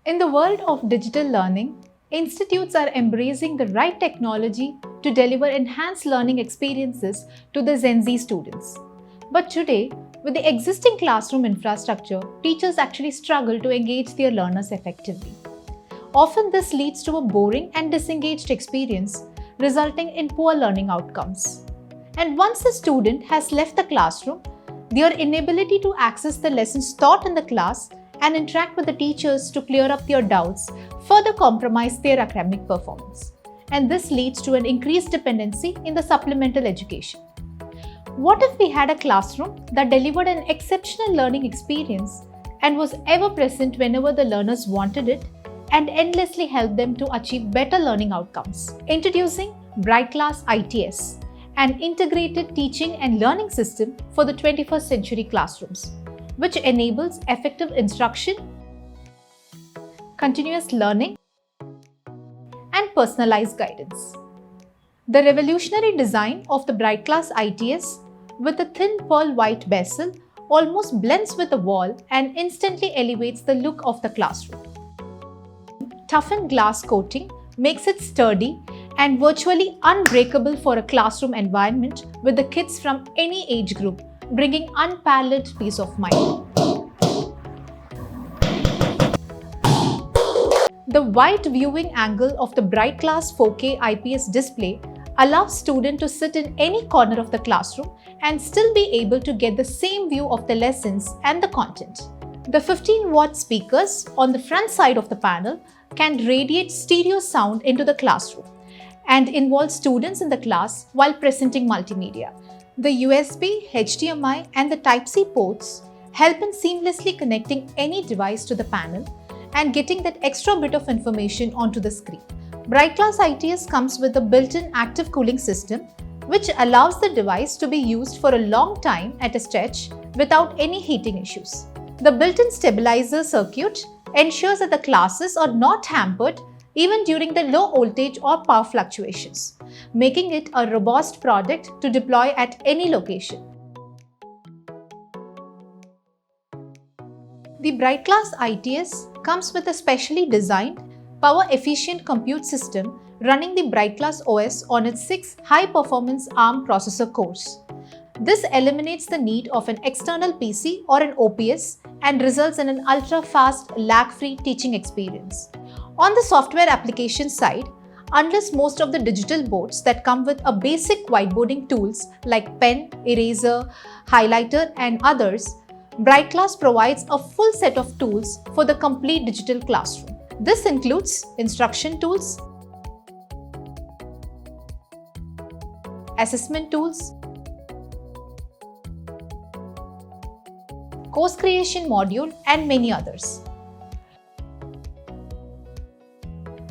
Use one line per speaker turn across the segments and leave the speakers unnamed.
In the world of digital learning, institutes are embracing the right technology to deliver enhanced learning experiences to the Gen Z students. But today, with the existing classroom infrastructure, teachers actually struggle to engage their learners effectively. Often this leads to a boring and disengaged experience, resulting in poor learning outcomes. And once the student has left the classroom, their inability to access the lessons taught in the class and interact with the teachers to clear up their doubts further compromise their academic performance. And this leads to an increased dependency in the supplemental education. What if we had a classroom that delivered an exceptional learning experience and was ever present whenever the learners wanted it and endlessly helped them to achieve better learning outcomes? Introducing BrightClass ITS, an integrated teaching and learning system for the 21st century classrooms, which enables effective instruction, continuous learning, and personalized guidance. The revolutionary design of the BrightClass ITS with a thin pearl white bezel almost blends with the wall and instantly elevates the look of the classroom. Toughened glass coating makes it sturdy and virtually unbreakable for a classroom environment with the kids from any age group, bringing unparalleled peace of mind. The wide viewing angle of the BrightClass 4K IPS display allows students to sit in any corner of the classroom and still be able to get the same view of the lessons and the content. The 15-watt speakers on the front side of the panel can radiate stereo sound into the classroom and involve students in the class while presenting multimedia. The USB, HDMI, and the Type-C ports help in seamlessly connecting any device to the panel and getting that extra bit of information onto the screen. BrightClass ITS comes with a built-in active cooling system, which allows the device to be used for a long time at a stretch without any heating issues. The built-in stabilizer circuit ensures that the classes are not hampered even during the low voltage or power fluctuations, making it a robust product to deploy at any location. The BrightClass ITS comes with a specially designed, power-efficient compute system running the BrightClass OS on its 6 high-performance ARM processor cores. This eliminates the need of an external PC or an OPS and results in an ultra-fast, lag-free teaching experience. On the software application side, unless most of the digital boards that come with a basic whiteboarding tools like pen, eraser, highlighter, and others, BrightClass provides a full set of tools for the complete digital classroom. This includes instruction tools, assessment tools, course creation module, and many others.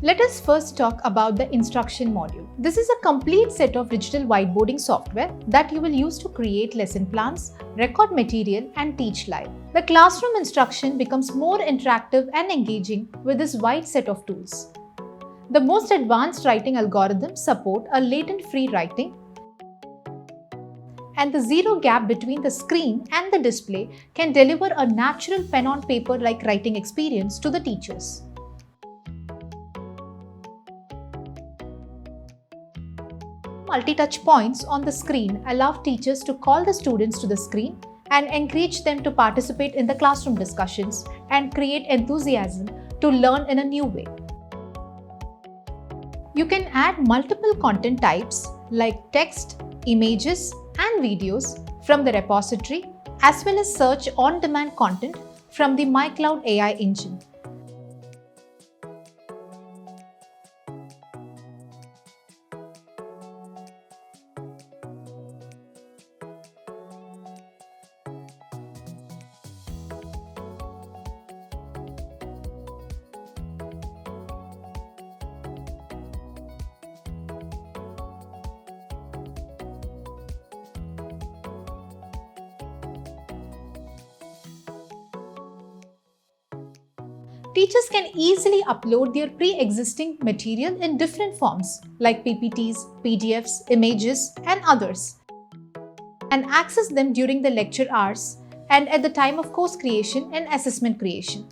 Let us first talk about the instruction module. This is a complete set of digital whiteboarding software that you will use to create lesson plans, record material, and teach live. The classroom instruction becomes more interactive and engaging with this wide set of tools. The most advanced writing algorithms support a latent-free writing, and the zero gap between the screen and the display can deliver a natural pen-on-paper-like writing experience to the teachers. Multi-touch points on the screen allow teachers to call the students to the screen and encourage them to participate in the classroom discussions and create enthusiasm to learn in a new way. You can add multiple content types like text, images, and videos from the repository, as well as search on-demand content from the MyCloud AI engine. Teachers can easily upload their pre-existing material in different forms like PPTs, PDFs, images, and others, and access them during the lecture hours and at the time of course creation and assessment creation.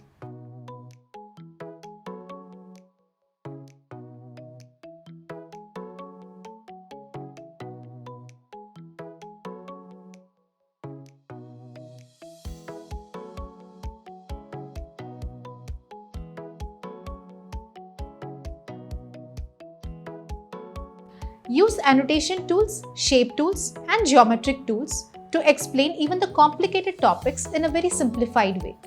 Use annotation tools, shape tools, and geometric tools to explain even the complicated topics in a very simplified way.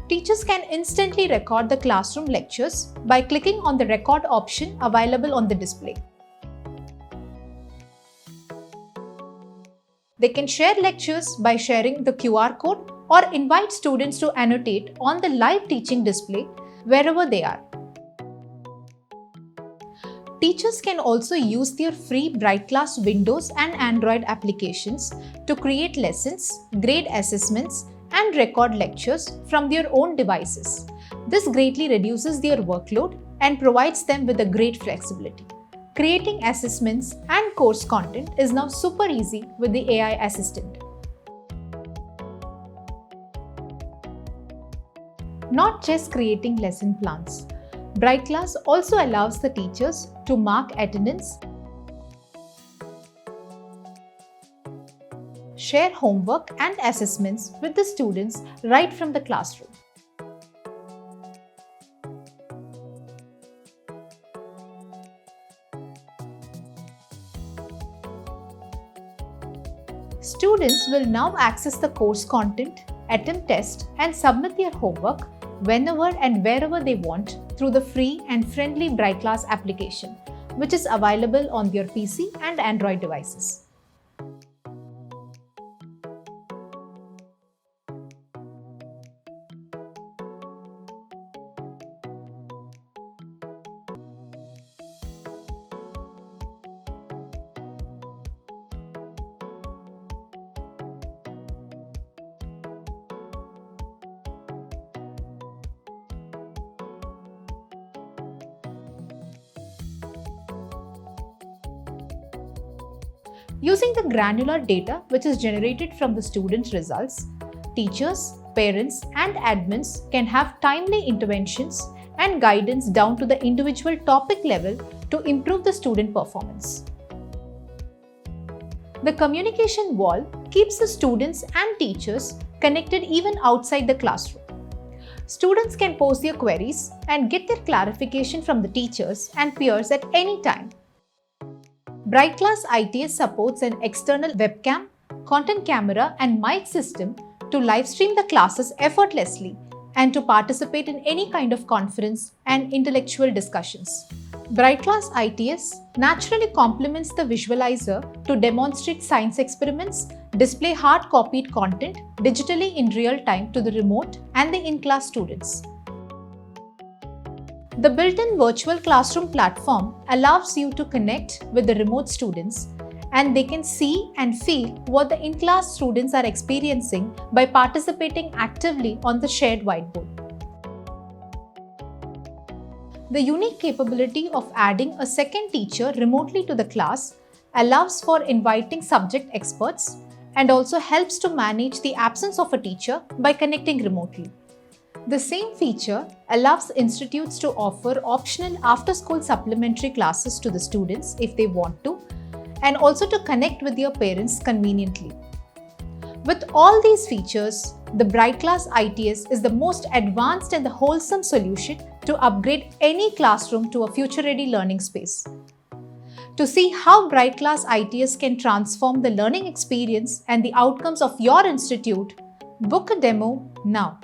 Teachers can instantly record the classroom lectures by clicking on the record option available on the display. They can share lectures by sharing the QR code or invite students to annotate on the live teaching display wherever they are. Teachers can also use their free BrightClass Windows and Android applications to create lessons, grade assessments, and record lectures from their own devices. This greatly reduces their workload and provides them with a great flexibility. Creating assessments and course content is now super easy with the AI assistant. Not just creating lesson plans, BrightClass also allows the teachers to mark attendance, share homework and assessments with the students right from the classroom. Students will now access the course content, attempt tests, and submit their homework whenever and wherever they want through the free and friendly BrightClass application, which is available on their PC and Android devices. Using the granular data which is generated from the students' results, teachers, parents, and admins can have timely interventions and guidance down to the individual topic level to improve the student performance. The communication wall keeps the students and teachers connected even outside the classroom. Students can pose their queries and get their clarification from the teachers and peers at any time. BrightClass ITS supports an external webcam, content camera, and mic system to livestream the classes effortlessly and to participate in any kind of conference and intellectual discussions. BrightClass ITS naturally complements the visualizer to demonstrate science experiments, display hard-copied content digitally in real time to the remote and the in-class students. The built-in virtual classroom platform allows you to connect with the remote students, and they can see and feel what the in-class students are experiencing by participating actively on the shared whiteboard. The unique capability of adding a second teacher remotely to the class allows for inviting subject experts and also helps to manage the absence of a teacher by connecting remotely. The same feature allows institutes to offer optional after-school supplementary classes to the students if they want to, and also to connect with their parents conveniently. With all these features, the BrightClass ITS is the most advanced and the wholesome solution to upgrade any classroom to a future-ready learning space. To see how BrightClass ITS can transform the learning experience and the outcomes of your institute, book a demo now.